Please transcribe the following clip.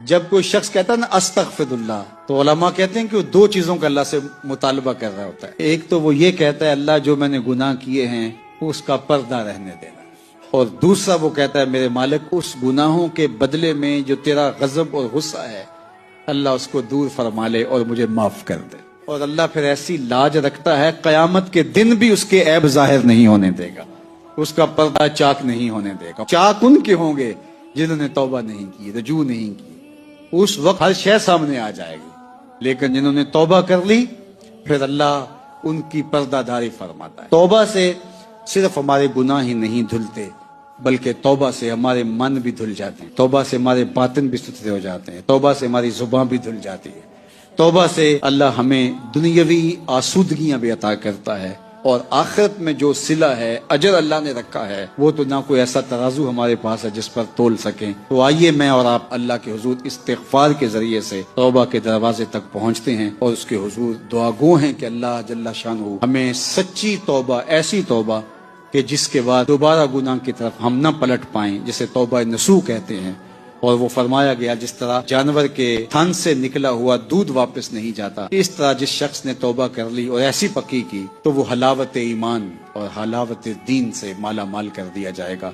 جب کوئی شخص کہتا ہے نا استغفر اللہ، تو علماء کہتے ہیں کہ وہ دو چیزوں کا اللہ سے مطالبہ کر رہا ہوتا ہے۔ ایک تو وہ یہ کہتا ہے اللہ جو میں نے گناہ کیے ہیں اس کا پردہ رہنے دینا، اور دوسرا وہ کہتا ہے میرے مالک اس گناہوں کے بدلے میں جو تیرا غضب اور غصہ ہے اللہ اس کو دور فرما لے اور مجھے معاف کر دے۔ اور اللہ پھر ایسی لاج رکھتا ہے قیامت کے دن بھی اس کے عیب ظاہر نہیں ہونے دے گا، اس کا پردہ چاک نہیں ہونے دے گا۔ چاک ان کے ہوں گے جنہوں نے توبہ نہیں کی، رجوع نہیں کی، اس وقت ہر شے سامنے آ جائے گی، لیکن جنہوں نے توبہ کر لی پھر اللہ ان کی پردہ داری فرماتا ہے۔ توبہ سے صرف ہمارے گناہ ہی نہیں دھلتے بلکہ توبہ سے ہمارے من بھی دھل جاتے ہیں، توبہ سے ہمارے باطن بھی ستھرے ہو جاتے ہیں، توبہ سے ہماری زبان بھی دھل جاتی ہے، توبہ سے اللہ ہمیں دنیاوی آسودگیاں بھی عطا کرتا ہے، اور آخرت میں جو صلہ ہے اجر اللہ نے رکھا ہے وہ تو نہ کوئی ایسا ترازو ہمارے پاس ہے جس پر تول سکیں۔ تو آئیے میں اور آپ اللہ کے حضور استغفار کے ذریعے سے توبہ کے دروازے تک پہنچتے ہیں اور اس کے حضور دعا گو ہیں کہ اللہ جل شانہ ہمیں سچی توبہ، ایسی توبہ کہ جس کے بعد دوبارہ گناہ کی طرف ہم نہ پلٹ پائیں، جسے توبہ نصوح کہتے ہیں۔ اور وہ فرمایا گیا جس طرح جانور کے تھن سے نکلا ہوا دودھ واپس نہیں جاتا، اس طرح جس شخص نے توبہ کر لی اور ایسی پکی کی تو وہ حلاوت ایمان اور حلاوت دین سے مالا مال کر دیا جائے گا۔